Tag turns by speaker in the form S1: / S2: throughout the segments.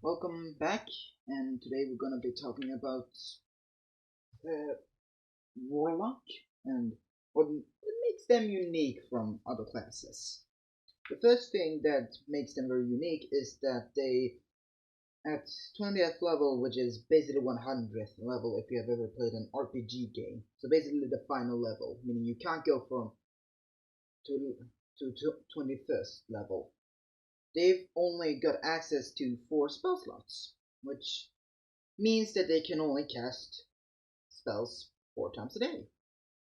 S1: Welcome back, and today we're gonna be talking about uh, Warlock and what makes them unique from other classes. The first thing that makes them very unique is that they, at 20th level, which is basically 100th level if you have ever played an RPG game, so basically the final level, meaning you can't go from to, to 21st level. They've only got access to 4 spell slots, which means that they can only cast spells 4 times a day.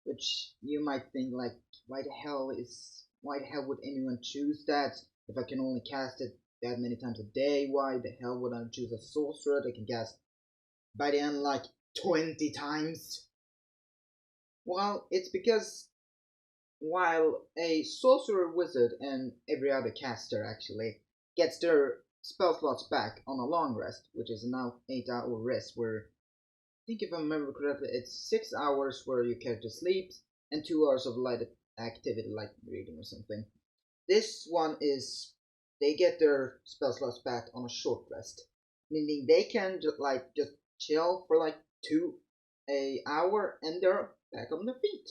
S1: Which you might think like, why the hell would anyone choose that? If I can only cast it that many times a day, why the hell would I choose a sorcerer that can cast by the end like 20 times? Well, it's because while a sorcerer wizard and every other caster actually gets their spell slots back on a long rest, which is an 8-hour rest where think if I remember correctly, it's 6 hours where your character sleeps and 2 hours of light activity, like reading or something. This one is they get their spell slots back on a short rest, meaning they can just chill for like 2 hour and they're back on their feet.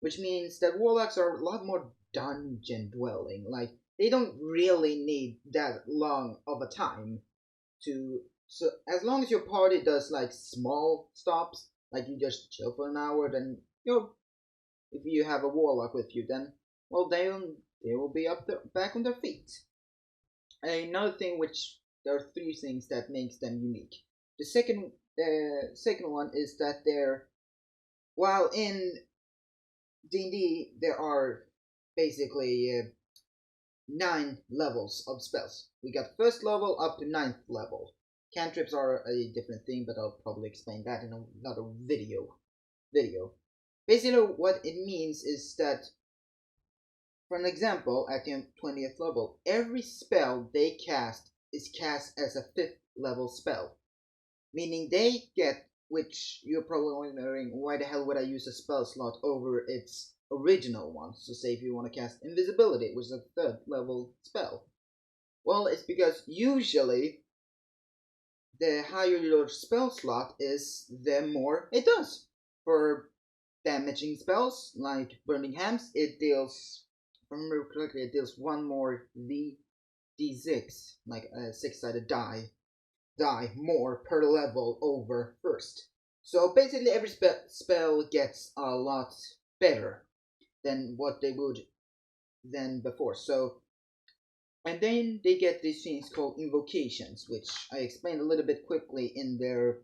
S1: Which means that warlocks are a lot more dungeon dwelling. Like they don't really need that long of a time to so as long as your party does like small stops, like you just chill for an hour, then if you have a warlock with you, then well they will be back on their feet. Another thing, which there are 3 things that makes them unique. The second one is that they're while in D&D there are basically 9 levels of spells. We got first level up to 9th level. Cantrips are a different thing, but I'll probably explain that in another video. Basically, what it means is that, for an example, at the 20th level, every spell they cast is cast as a 5th level spell. Meaning they get, which you're probably wondering, why the hell would I use a spell slot over its original one? So say if you want to cast invisibility, which is a 3rd level spell. Well, it's because usually the higher your spell slot is, the more it does. For damaging spells like Burning Hands, it deals, if I remember correctly, it deals one more d6, like a 6-sided die more per level over first. So basically, every spell gets a lot better than what they would than before. So, and then they get these things called invocations, which I explained a little bit quickly in the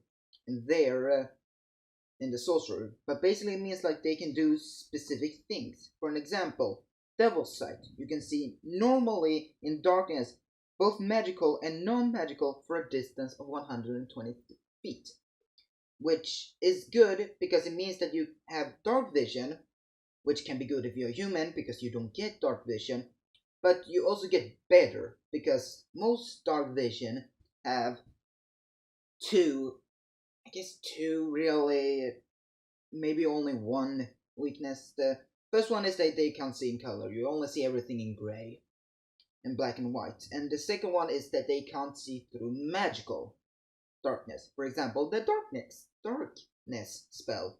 S1: sorcerer. But basically, it means like they can do specific things. For an example, Devil's Sight. You can see normally in darkness both magical and non-magical for a distance of 120 feet, which is good because it means that you have dark vision, which can be good if you're human because you don't get dark vision, but you also get better because most dark vision have two, I guess two really, maybe only one weakness. The first one is that they can't see in color. You only see everything in gray and black and white. And the second one is that they can't see through magical darkness. For example, the darkness spell.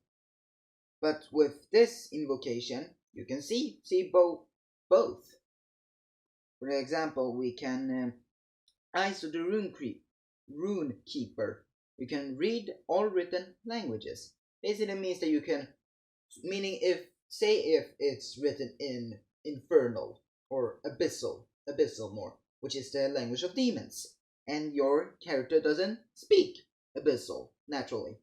S1: But with this invocation, you can see both. For example, we can Eyes of the Rune Keeper. You can read all written languages. Basically means that you can, meaning if it's written in Infernal or Abyssal more, which is the language of demons, and your character doesn't speak Abyssal naturally.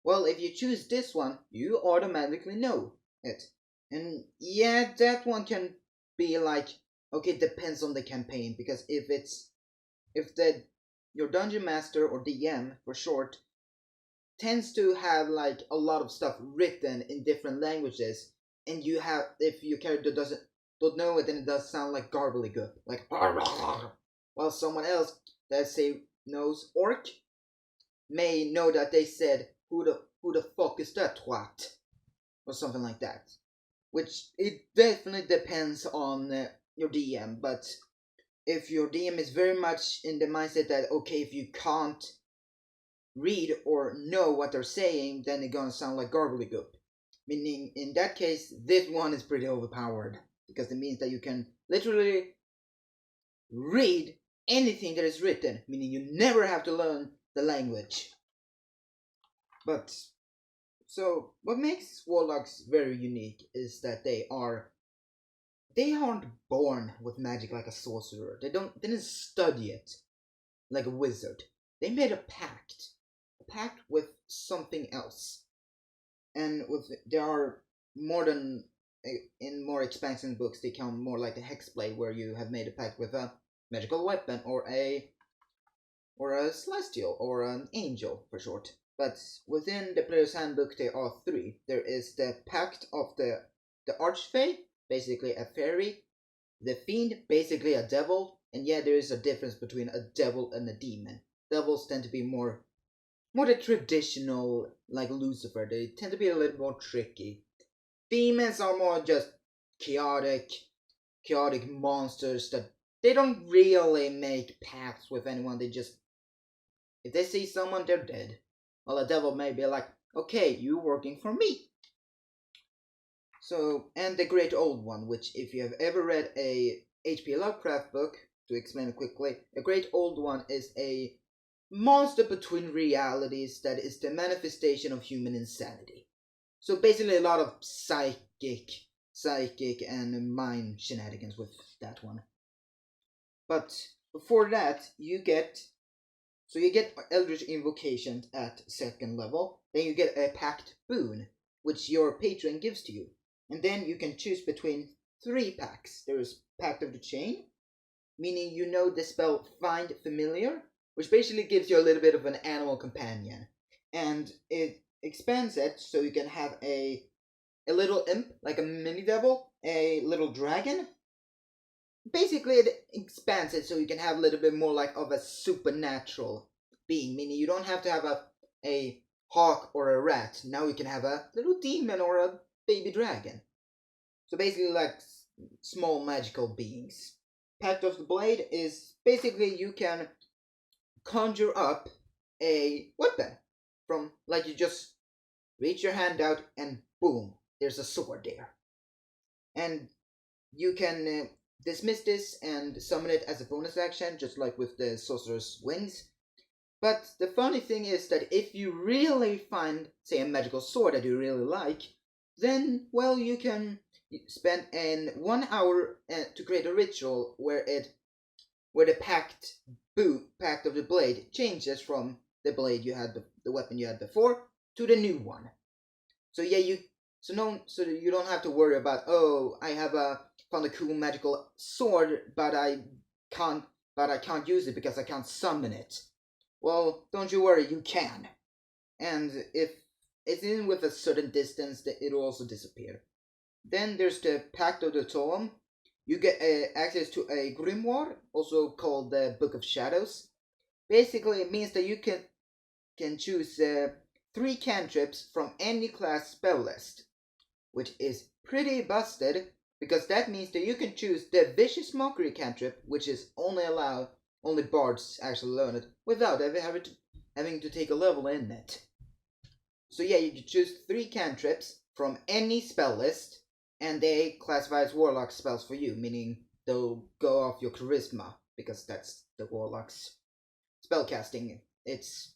S1: Well, if you choose this one, you automatically know it. And yeah, that one can be like, okay, it depends on the campaign, because if the your dungeon master or DM for short tends to have like a lot of stuff written in different languages, and you have if your character don't know it, then it does sound like gobbledygook, like while someone else that say knows orc may know that they said who the fuck is that twat or something like that. Which it definitely depends on your DM, but if your DM is very much in the mindset that, okay, if you can't read or know what they're saying, then it's gonna sound like gobbledygook. Meaning, in that case, this one is pretty overpowered, because it means that you can literally read anything that is written, meaning you never have to learn the language. But, so, what makes Warlocks very unique is that they aren't born with magic like a sorcerer. They didn't study it like a wizard. They made a pact with something else. And there are more than, in more expansion books, they count more like a hexblade, where you have made a pact with a magical weapon, or a celestial, or an angel for short. But within the player's handbook, there are three. There is the pact of the archfey, basically a fairy, the fiend, basically a devil, and yeah, there is a difference between a devil and a demon. Devils tend to be more the traditional, like Lucifer. They tend to be a little more tricky. Demons are more just chaotic monsters that they don't really make pacts with anyone. They just, if they see someone, they're dead. Well, a devil may be like, okay, you working for me. So, and the Great Old One, which, if you have ever read a H.P. Lovecraft book, to explain it quickly, a Great Old One is a monster between realities that is the manifestation of human insanity. So basically a lot of psychic and mind shenanigans with that one. But before that, you get Eldritch Invocation at 2nd level. Then you get a Pact Boon, which your patron gives to you. And then you can choose between 3 packs. There is Pact of the Chain, meaning you know the spell Find Familiar, which basically gives you a little bit of an animal companion. And it expands it so you can have a little imp, like a mini devil, a little dragon. Basically, it expands it so you can have a little bit more like of a supernatural being, meaning you don't have to have a hawk or a rat. Now you can have a little demon or a baby dragon. So basically like small magical beings. Pact of the Blade is basically you can conjure up a weapon from, like, you just reach your hand out and boom, there's a sword there. And you can dismiss this and summon it as a bonus action, just like with the Sorcerer's Wings. But the funny thing is that if you really find, say, a magical sword that you really like, then, well, you can spend 1 hour to create a ritual where the Pact of the Blade changes from the blade you had, the weapon you had before, to the new one. So yeah, you don't have to worry about, oh, I have found a cool magical sword, but I can't use it because I can't summon it. Well, don't you worry, you can. And if it's in with a certain distance, it'll also disappear. Then there's the Pact of the Tome. You get access to a grimoire, also called the Book of Shadows. Basically, it means that you can choose 3 cantrips from any class spell list, which is pretty busted, because that means that you can choose the Vicious Mockery cantrip, which is only bards actually learn it, without ever having to take a level in it. So yeah, you can choose 3 cantrips from any spell list, and they classify as Warlock spells for you, meaning they'll go off your charisma, because that's the Warlock's spellcasting. It's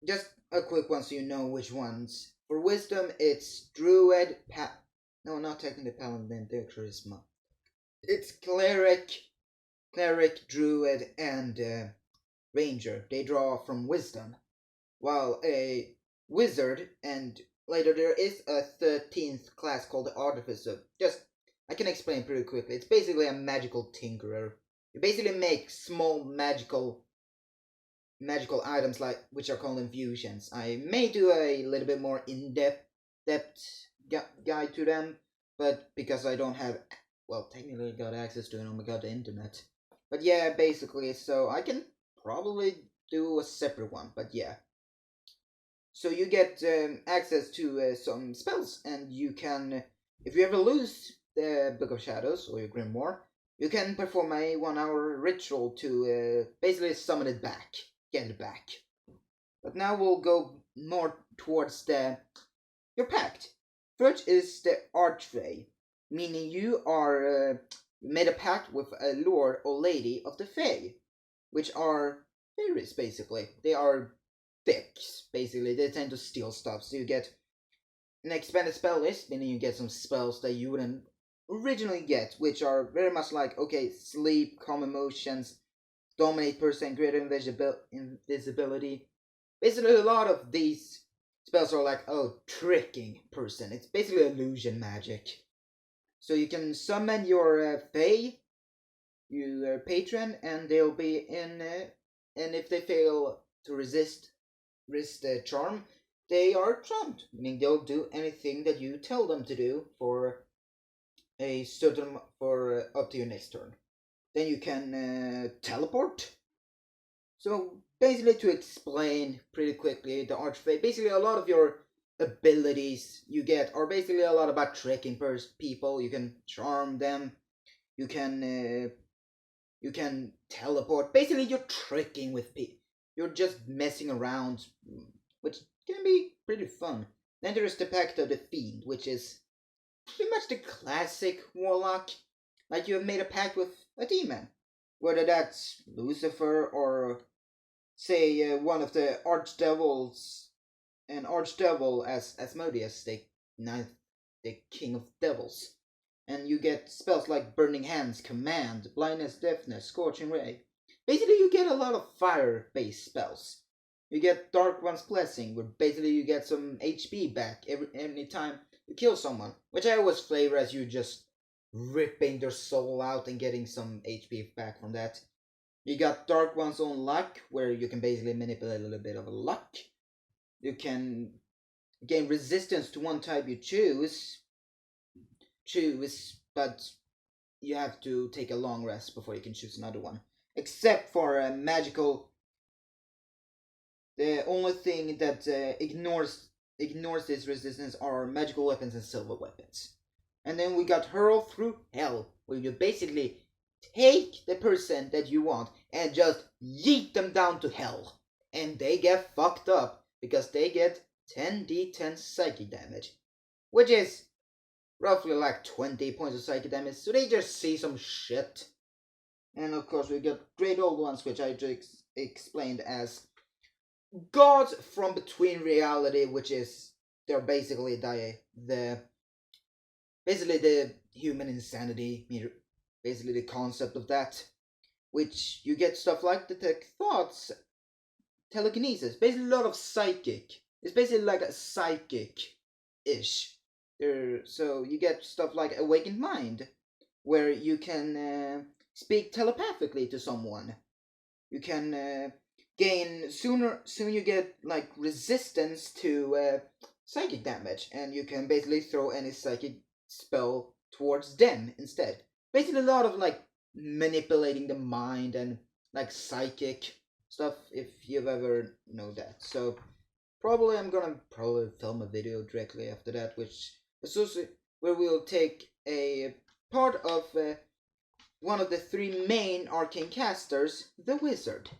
S1: just a quick one so you know which ones. For Wisdom, it's Druid, no, not technically Paladin, they're Charisma. It's Cleric, Druid, and Ranger. They draw from Wisdom. While a Wizard, and later there is a 13th class called the Artificer. I can explain pretty quickly. It's basically a magical tinkerer. You basically make small magical items, like, which are called infusions. I may do a little bit more in-depth guide to them, but because I don't have, well, technically got access to it on the internet. But yeah, basically, so I can probably do a separate one, but yeah. So you get access to some spells, and you can, if you ever lose the Book of Shadows or your Grimoire, you can perform a 1-hour ritual to basically summon it back, get it back. But now we'll go more towards your pact. First is the Archfey, meaning you are made a pact with a lord or lady of the Fae, which are fairies basically. They are dicks, basically. They tend to steal stuff, so you get an expanded spell list, meaning you get some spells that you wouldn't originally get, which are very much like, okay, sleep, calm emotions, dominate person, greater invisibility. Basically, a lot of these spells are like, oh, tricking person. It's basically illusion magic. So you can summon your Fae, your patron, and they'll be in, and if they fail to resist the charm, they are charmed, meaning they'll do anything that you tell them to do for a certain up to your next turn. Then you can teleport. So basically, to explain pretty quickly the Archfey, basically a lot of your abilities you get are basically a lot about tricking people. You can charm them. You can teleport. Basically, you're tricking with people. You're just messing around, which can be pretty fun. Then there's the Pact of the Fiend, which is pretty much the classic Warlock. Like you have made a pact with a demon. Whether that's Lucifer or, say, one of the archdevils, an archdevil as Asmodeus, the king of devils. And you get spells like Burning Hands, Command, Blindness, Deafness, Scorching Ray. Basically, you get a lot of fire-based spells. You get Dark One's Blessing, where basically you get some HP back every time you kill someone, which I always flavor as you just ripping their soul out and getting some HP back from that. You got Dark One's Own Luck, where you can basically manipulate a little bit of luck. You can gain resistance to one type you choose, but you have to take a long rest before you can choose another one. Except for magical. The only thing that ignores this resistance are magical weapons and silver weapons. And then we got Hurl Through Hell, where you basically take the person that you want and just yeet them down to hell. And they get fucked up because they get 10d10 psychic damage, which is roughly like 20 points of psychic damage, so they just see some shit. And of course we got Great Old Ones, which I just explained as gods from between reality, which is they're basically the human insanity, basically the concept of that, which you get stuff like detect thoughts, telekinesis, basically a lot of psychic. It's basically like a psychic-ish. So you get stuff like Awakened Mind, where you can speak telepathically to someone. You can soon you get like resistance to psychic damage, and you can basically throw any psychic spell towards them instead. Basically a lot of like manipulating the mind and like psychic stuff, if you've ever know that. So I'm gonna film a video directly after that, where we'll take a part of one of the three main arcane casters, the Wizard.